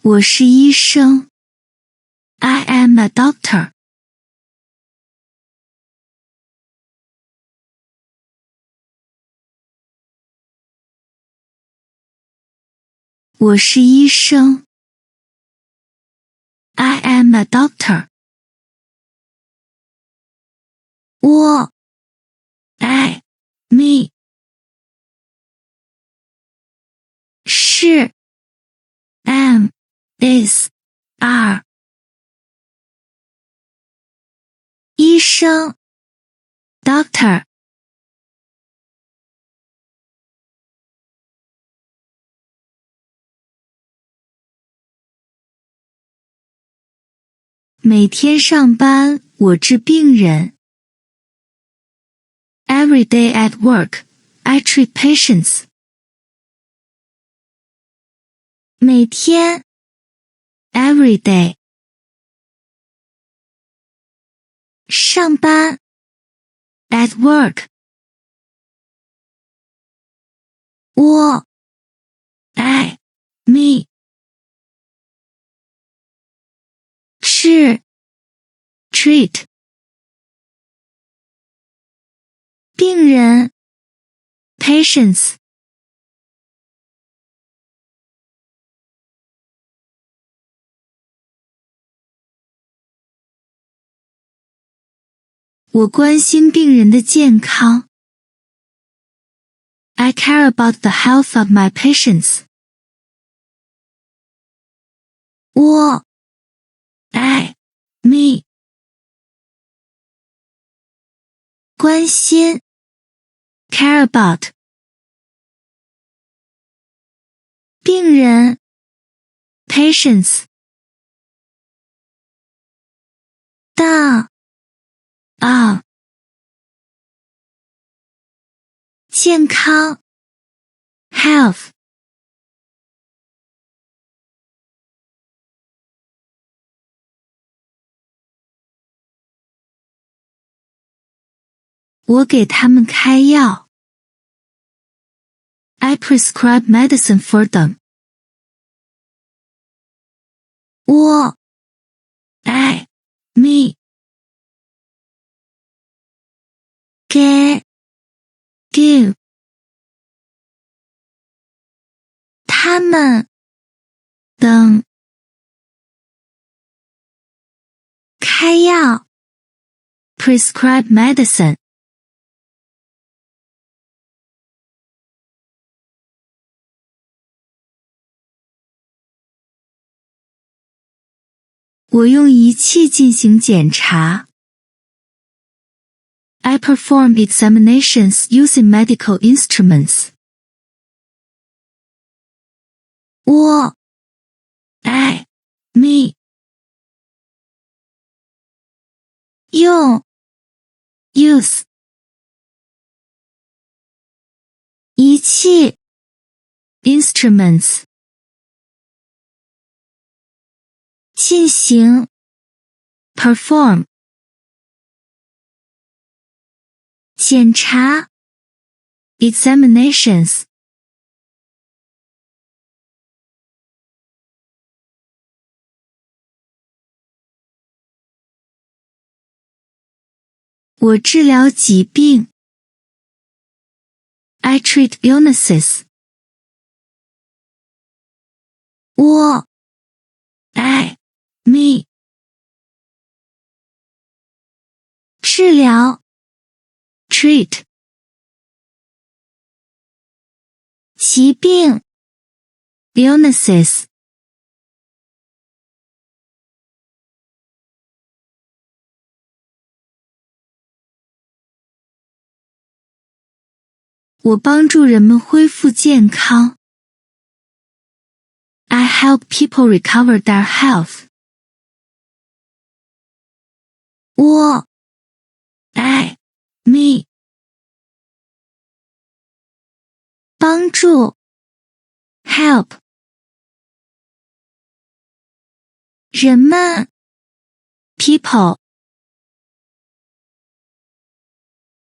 我是医生。I am a doctor. 我是医生。I am a doctor. 我 I me 是 am is are 医生 doctor 每天上班我治病人。Every day at work, I treat patients. 每天 every day 上班 at work 我 I me 治 treat 病人 patients 我关心病人的健康。I care about the health of my patients. 我 I me 关心 care about 病人 patients 的健康 health 我给他们开药。I prescribe medicine for them. 我 I me 给 give 他们等开药 prescribe medicine 我用仪器进行检查。I perform examinations using medical instruments. 我 I me 用 use 仪器 instruments 进行 perform 检查 examinations 我治疗疾病。I treat illnesses. 我 I me 治疗 treat 疾病 illnesses 我帮助人们恢复健康。I help people recover their health. 我 I me 帮助 help 人们 people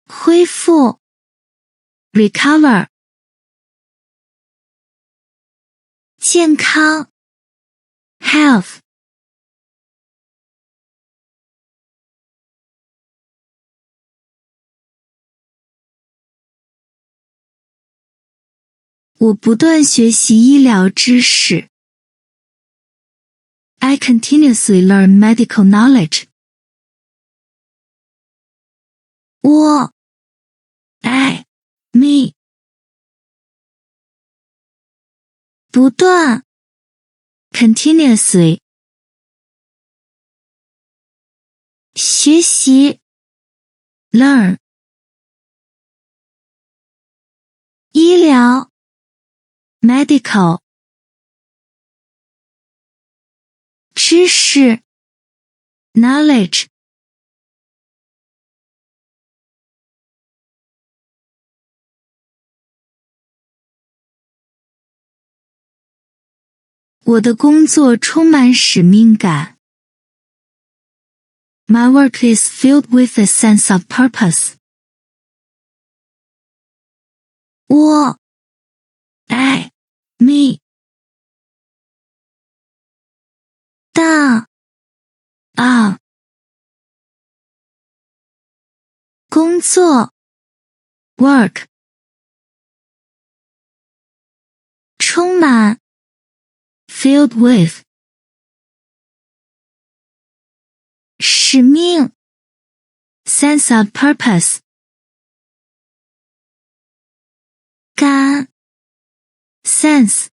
恢复 recover 健康 health.我不断学习医疗知识。I continuously learn medical knowledge. 我爱 me 不断 continuously 学习 learn 医疗 medical 知识 knowledge 我的工作充满使命感。My work is filled with a sense of purpose. 我爱 me 大 on 工作 work 充满 filled with 使命 sense of purpose 感 sense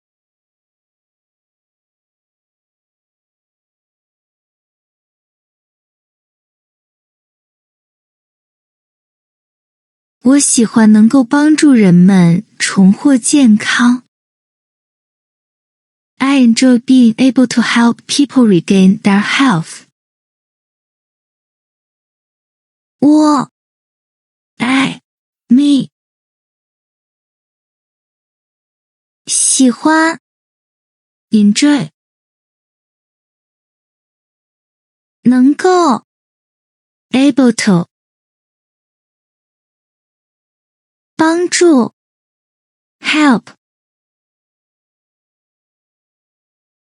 我喜欢能够帮助人们重获健康。I enjoy being able to help people regain their health. 我爱 me 喜欢 enjoy 能够 able to 帮助 help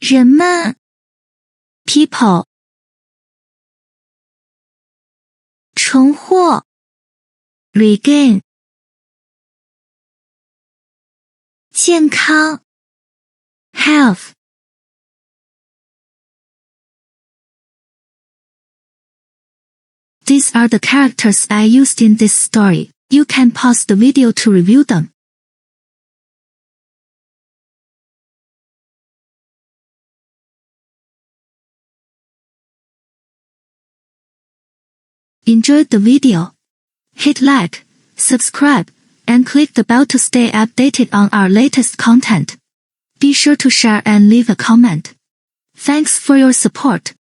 人们 people 重获 regain 健康 health These are the characters I used in this story. You can pause the video to review them. Enjoyed the video? Hit like, subscribe, and click the bell to stay updated on our latest content. Be sure to share and leave a comment. Thanks for your support.